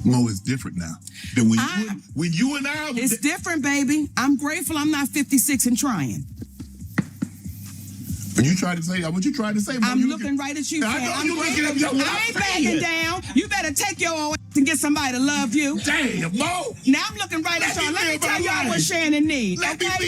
No, it's different now. Than when you and I... It's different, baby. I'm grateful I'm not 56 and trying. When you tried to say what you tried to say, I'm looking right at you. I know you looking at me. I ain't backing down. You better take your old ass and get somebody to love you. Damn, no. Now I'm looking right at y'all. Let me tell y'all what Shannon needs. Let me tell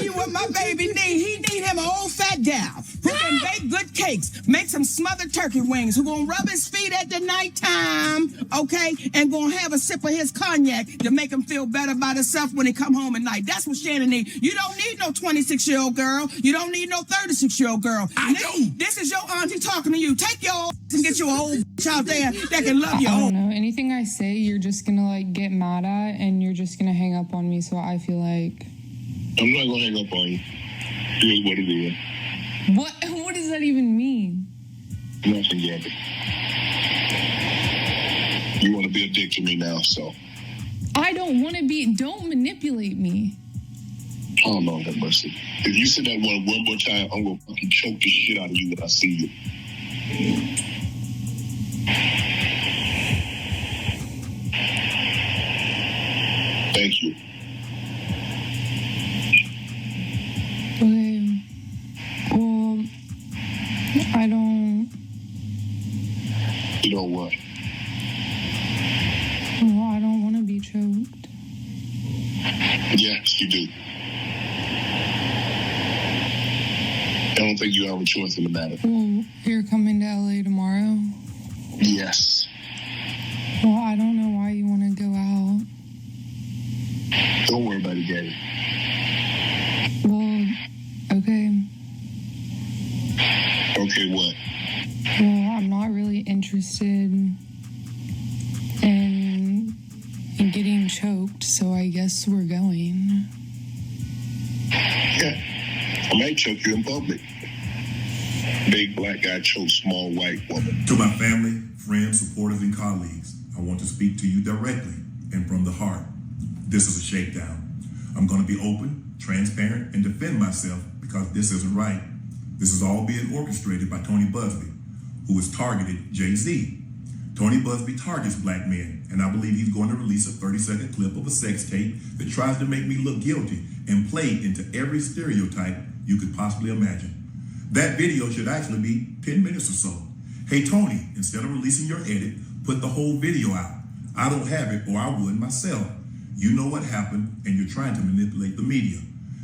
you what my baby needs. He need him an old fat gal who can bake good cakes, make some smothered turkey wings, who gonna rub his feet at the nighttime, okay, and gonna have a sip of his cognac to make him feel better about himself when he come home at night. That's what Shannon needs. You don't need no 26-year-old girl. You don't need no 36-year-old girl. I do. This is your auntie talking to you. Take your old and get you an old bitch out there that can love you. I don't know. Anything I say, you're just gonna like get mad at, and you're just gonna hang up on me. So I feel like I'm not gonna hang up on you. Here's what it is. What does that even mean? Nothing, Gabby. You want to be a dick to me now, so. I don't want to be. Don't manipulate me. Oh, Lord have mercy. If you say that one more time, I'm going to fucking choke the shit out of you when I see you. Thank you. Okay. Well, I don't... You know what? Well, I don't want to be choked. Yes, you do. I don't think you have a choice in the matter. Well, you're coming to LA tomorrow? Yes. Well, I don't know why you want to go out. Don't worry about it, Gabby. Well, okay. Okay, what? Well, I'm not really interested in getting choked, so I guess we're going. Yeah. I might choke you in public. Big black guy chokes small white woman. To my family, friends, supporters, and colleagues, I want to speak to you directly and from the heart. This is a shakedown. I'm going to be open, transparent, and defend myself because this isn't right. This is all being orchestrated by Tony Busby, who has targeted Jay-Z. Tony Busby targets black men, and I believe he's going to release a 30-second clip of a sex tape that tries to make me look guilty and play into every stereotype you could possibly imagine. That video should actually be 10 minutes or so. Hey, Tony, instead of releasing your edit, put the whole video out. I don't have it, or I would myself. You know what happened, and you're trying to manipulate the media.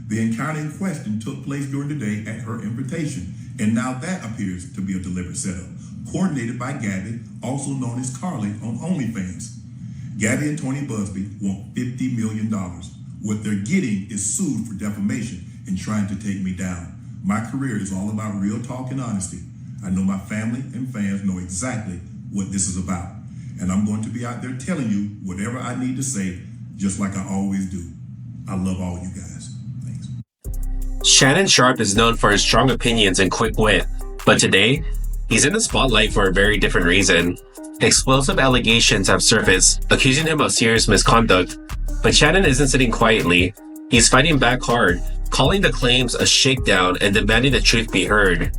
The encounter in question took place during the day at her invitation, and now that appears to be a deliberate setup, coordinated by Gabby, also known as Carly on OnlyFans. Gabby and Tony Busby want $50 million. What they're getting is sued for defamation and trying to take me down. My career is all about real talk and honesty. I know my family and fans know exactly what this is about. And I'm going to be out there telling you whatever I need to say, just like I always do. I love all you guys. Thanks. Shannon Sharpe is known for his strong opinions and quick wit, but today, he's in the spotlight for a very different reason. Explosive allegations have surfaced, accusing him of serious misconduct, but Shannon isn't sitting quietly. He's fighting back hard, calling the claims a shakedown and demanding the truth be heard.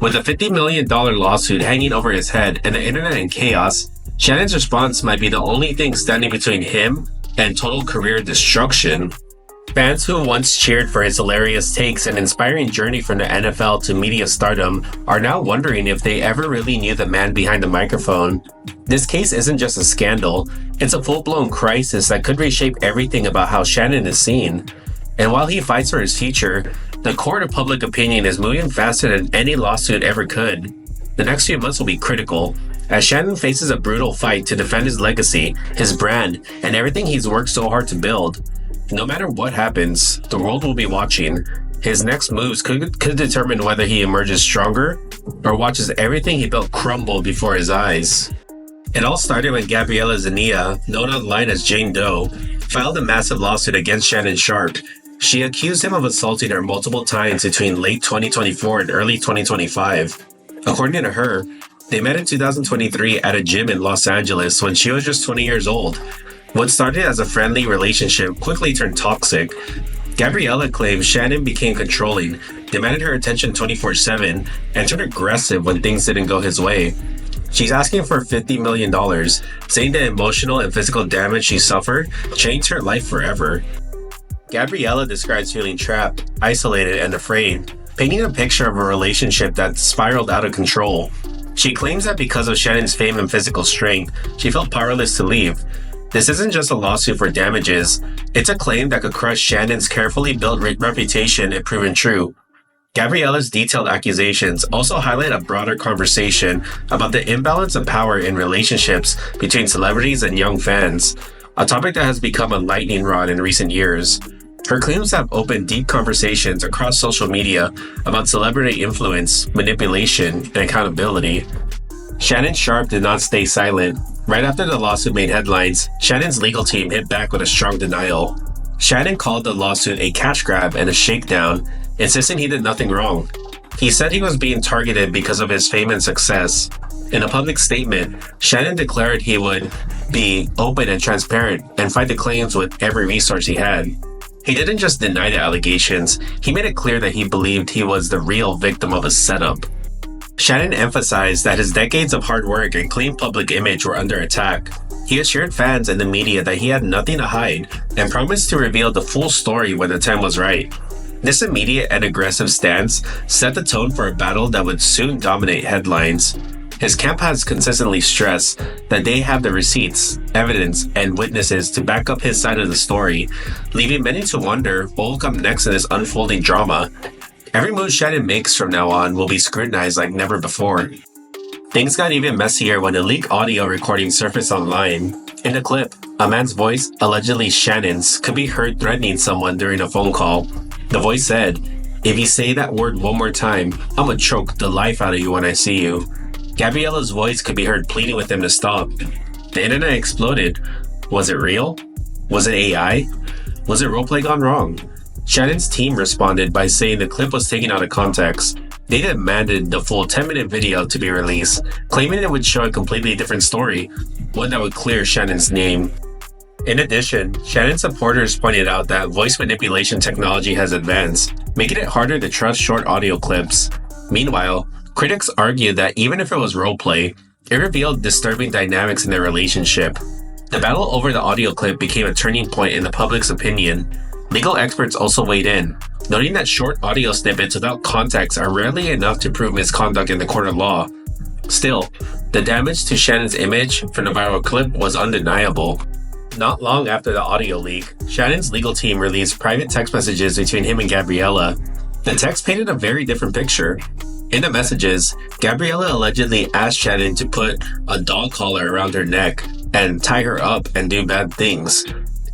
With a $50 million lawsuit hanging over his head and the internet in chaos, Shannon's response might be the only thing standing between him and total career destruction. Fans who once cheered for his hilarious takes and inspiring journey from the NFL to media stardom are now wondering if they ever really knew the man behind the microphone. This case isn't just a scandal, it's a full-blown crisis that could reshape everything about how Shannon is seen. And while he fights for his future, the court of public opinion is moving faster than any lawsuit ever could. The next few months will be critical, as Shannon faces a brutal fight to defend his legacy, his brand, and everything he's worked so hard to build. No matter what happens, the world will be watching. His next moves could determine whether he emerges stronger or watches everything he built crumble before his eyes. It all started when Gabriella Zeniga, known online as Jane Doe, filed a massive lawsuit against Shannon Sharpe. She accused him of assaulting her multiple times between late 2024 and early 2025. According to her, they met in 2023 at a gym in Los Angeles when she was just 20 years old. What started as a friendly relationship quickly turned toxic. Gabriella claims Shannon became controlling, demanded her attention 24/7, and turned aggressive when things didn't go his way. She's asking for $50 million, saying the emotional and physical damage she suffered changed her life forever. Gabriella describes feeling trapped, isolated, and afraid, painting a picture of a relationship that spiraled out of control. She claims that because of Shannon's fame and physical strength, she felt powerless to leave. This isn't just a lawsuit for damages, it's a claim that could crush Shannon's carefully built reputation if proven true. Gabriella's detailed accusations also highlight a broader conversation about the imbalance of power in relationships between celebrities and young fans, a topic that has become a lightning rod in recent years. Her claims have opened deep conversations across social media about celebrity influence, manipulation, and accountability. Shannon Sharpe did not stay silent. Right after the lawsuit made headlines, Shannon's legal team hit back with a strong denial. Shannon called the lawsuit a cash grab and a shakedown, insisting he did nothing wrong. He said he was being targeted because of his fame and success. In a public statement, Shannon declared he would be open and transparent and fight the claims with every resource he had. He didn't just deny the allegations, he made it clear that he believed he was the real victim of a setup. Shannon emphasized that his decades of hard work and clean public image were under attack. He assured fans and the media that he had nothing to hide and promised to reveal the full story when the time was right. This immediate and aggressive stance set the tone for a battle that would soon dominate headlines. His camp has consistently stressed that they have the receipts, evidence, and witnesses to back up his side of the story, leaving many to wonder what will come next in this unfolding drama. Every move Shannon makes from now on will be scrutinized like never before. Things got even messier when a leaked audio recording surfaced online. In the clip, a man's voice, allegedly Shannon's, could be heard threatening someone during a phone call. The voice said, "If you say that word one more time, I'ma choke the life out of you when I see you." Gabriella's voice could be heard pleading with him to stop. The internet exploded. Was it real? Was it AI? Was it roleplay gone wrong? Shannon's team responded by saying the clip was taken out of context. They demanded the full 10-minute video to be released, claiming it would show a completely different story, one that would clear Shannon's name. In addition, Shannon's supporters pointed out that voice manipulation technology has advanced, making it harder to trust short audio clips. Meanwhile, critics argued that even if it was roleplay, it revealed disturbing dynamics in their relationship. The battle over the audio clip became a turning point in the public's opinion. Legal experts also weighed in, noting that short audio snippets without context are rarely enough to prove misconduct in the court of law. Still, the damage to Shannon's image from the viral clip was undeniable. Not long after the audio leak, Shannon's legal team released private text messages between him and Gabriella. The text painted a very different picture. In the messages, Gabriella allegedly asked Shannon to put a dog collar around her neck and tie her up and do bad things.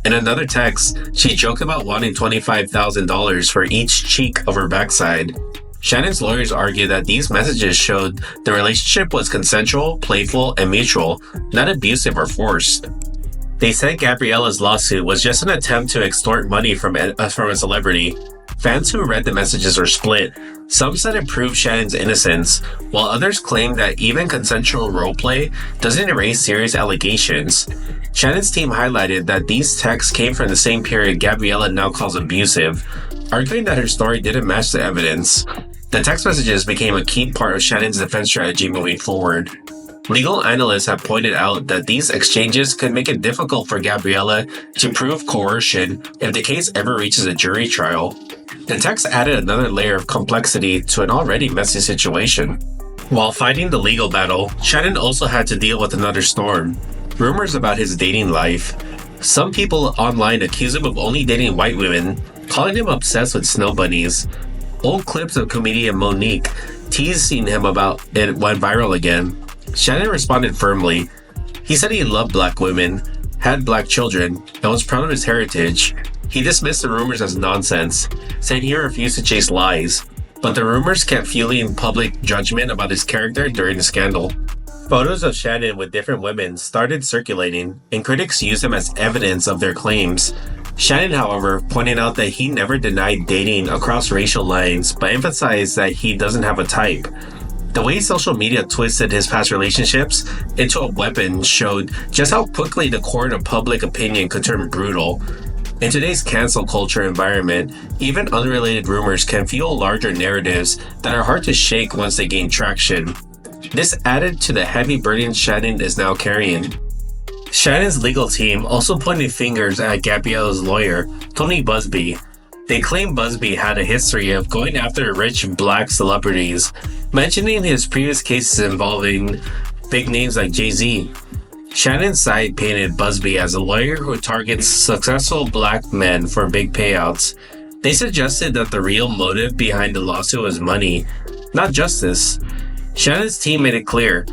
In another text, she joked about wanting $25,000 for each cheek of her backside. Shannon's lawyers argue that these messages showed the relationship was consensual, playful, and mutual, not abusive or forced. They said Gabriella's lawsuit was just an attempt to extort money from a celebrity. Fans who read the messages were split. Some said it proved Shannon's innocence, while others claimed that even consensual roleplay doesn't erase serious allegations. Shannon's team highlighted that these texts came from the same period Gabriella now calls abusive, arguing that her story didn't match the evidence. The text messages became a key part of Shannon's defense strategy moving forward. Legal analysts have pointed out that these exchanges could make it difficult for Gabriella to prove coercion if the case ever reaches a jury trial. The text added another layer of complexity to an already messy situation. While fighting the legal battle, Shannon also had to deal with another storm: rumors about his dating life. Some people online accuse him of only dating white women, calling him obsessed with snow bunnies. Old clips of comedian Monique teasing him about it went viral again. Shannon responded firmly. He said he loved black women, had black children, and was proud of his heritage. He dismissed the rumors as nonsense, saying he refused to chase lies, but the rumors kept fueling public judgment about his character during the scandal. Photos of Shannon with different women started circulating, and critics used them as evidence of their claims. Shannon, however, pointed out that he never denied dating across racial lines, but emphasized that he doesn't have a type. The way social media twisted his past relationships into a weapon showed just how quickly the court of public opinion could turn brutal. In today's cancel culture environment, even unrelated rumors can fuel larger narratives that are hard to shake once they gain traction. This added to the heavy burden Shannon is now carrying. Shannon's legal team also pointed fingers at Gabriella's lawyer, Tony Busby. They claim Busby had a history of going after rich black celebrities, mentioning his previous cases involving big names like Jay-Z. Shannon's side painted Busby as a lawyer who targets successful black men for big payouts. They suggested that the real motive behind the lawsuit was money, not justice. Shannon's team made it clear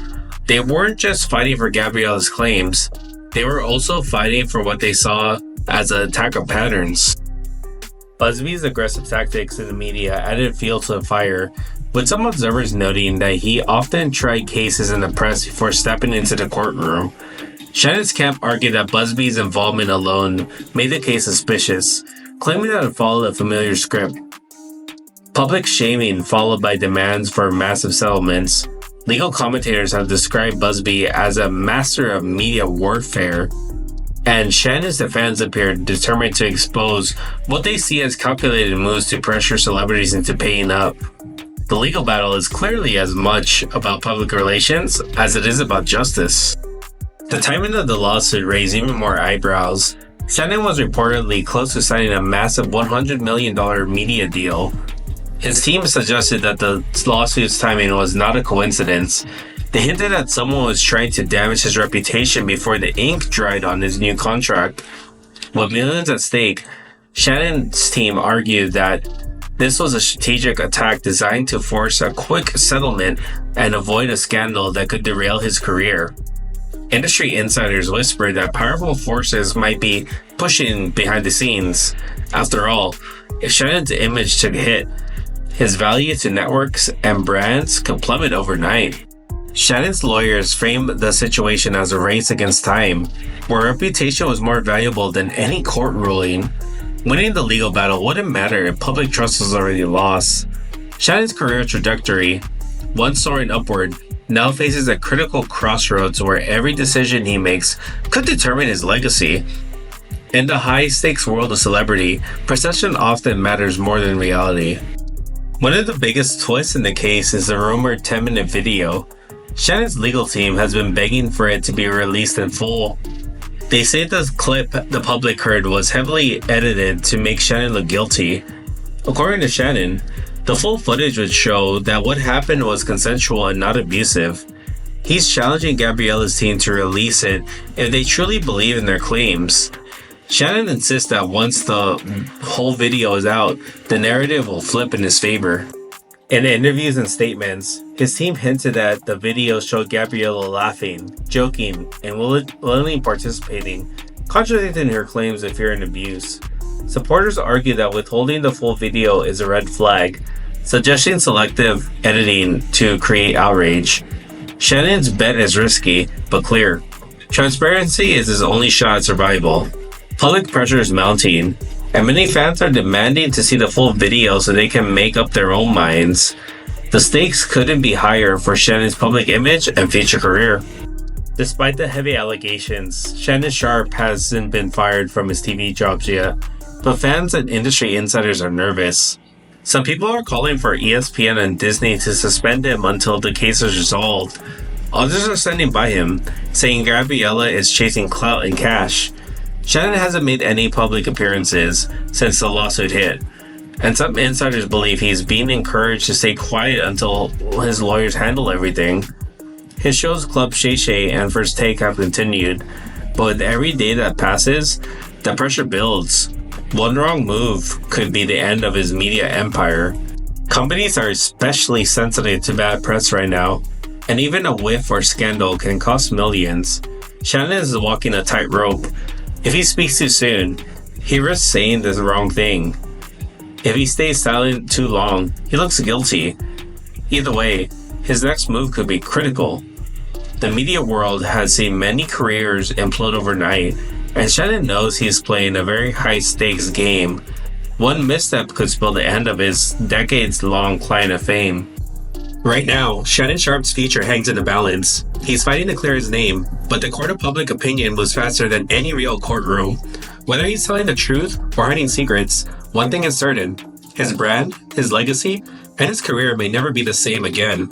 they weren't just fighting for Gabriella's claims, they were also fighting for what they saw as an attack of patterns. Busby's aggressive tactics in the media added fuel to the fire, with some observers noting that he often tried cases in the press before stepping into the courtroom. Shannon's camp argued that Busby's involvement alone made the case suspicious, claiming that it followed a familiar script. Public shaming followed by demands for massive settlements. Legal commentators have described Busby as a master of media warfare, and Shannon's defense appeared determined to expose what they see as calculated moves to pressure celebrities into paying up. The legal battle is clearly as much about public relations as it is about justice. The timing of the lawsuit raised even more eyebrows. Shannon was reportedly close to signing a massive $100 million media deal. His team suggested that the lawsuit's timing was not a coincidence. They hinted that someone was trying to damage his reputation before the ink dried on his new contract. With millions at stake, Shannon's team argued that this was a strategic attack designed to force a quick settlement and avoid a scandal that could derail his career. Industry insiders whispered that powerful forces might be pushing behind the scenes. After all, if Shannon's image took a hit, his value to networks and brands could plummet overnight. Shannon's lawyers framed the situation as a race against time, where reputation was more valuable than any court ruling. Winning the legal battle wouldn't matter if public trust was already lost. Shannon's career trajectory, once soaring upward, now faces a critical crossroads where every decision he makes could determine his legacy. In the high-stakes world of celebrity, perception often matters more than reality. One of the biggest twists in the case is the rumored 10-minute video. Shannon's legal team has been begging for it to be released in full. They say the clip the public heard was heavily edited to make Shannon look guilty. According to Shannon, the full footage would show that what happened was consensual and not abusive. He's challenging Gabriella's team to release it if they truly believe in their claims. Shannon insists that once the whole video is out, the narrative will flip in his favor. In interviews and statements, his team hinted that the video showed Gabriella laughing, joking, and willingly participating, contradicting her claims of fear and abuse. Supporters argue that withholding the full video is a red flag, suggesting selective editing to create outrage. Shannon's bet is risky, but clear. Transparency is his only shot at survival. Public pressure is mounting, and many fans are demanding to see the full video so they can make up their own minds. The stakes couldn't be higher for Shannon's public image and future career. Despite the heavy allegations, Shannon Sharpe hasn't been fired from his TV jobs yet, but fans and industry insiders are nervous. Some people are calling for ESPN and Disney to suspend him until the case is resolved. Others are standing by him, saying Gabriella is chasing clout and cash. Shannon hasn't made any public appearances since the lawsuit hit, and some insiders believe he's being encouraged to stay quiet until his lawyers handle everything. His shows Club Shay Shay and First Take have continued, but with every day that passes, the pressure builds. One wrong move could be the end of his media empire. Companies are especially sensitive to bad press right now, and even a whiff or scandal can cost millions. Shannon is walking a tightrope. If he speaks too soon, he risks saying the wrong thing. If he stays silent too long, he looks guilty. Either way, his next move could be critical. The media world has seen many careers implode overnight, and Shannon knows he's playing a very high-stakes game. One misstep could spell the end of his decades-long climb of fame. Right now, Shannon Sharpe's future hangs in the balance. He's fighting to clear his name, but the court of public opinion moves faster than any real courtroom. Whether he's telling the truth or hiding secrets, one thing is certain. His brand, his legacy, and his career may never be the same again.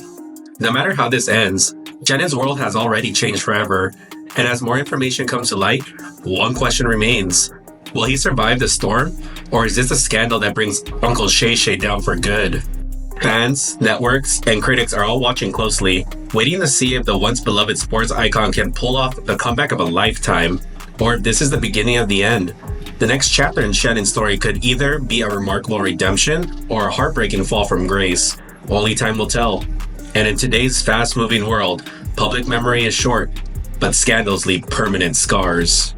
No matter how this ends, Shannon's world has already changed forever, and as more information comes to light, one question remains. Will he survive the storm, or is this a scandal that brings Uncle Shay down for good? Fans, networks, and critics are all watching closely, waiting to see if the once beloved sports icon can pull off the comeback of a lifetime, or if this is the beginning of the end. The next chapter in Shannon's story could either be a remarkable redemption or a heartbreaking fall from grace. Only time will tell. And in today's fast-moving world, public memory is short, but scandals leave permanent scars.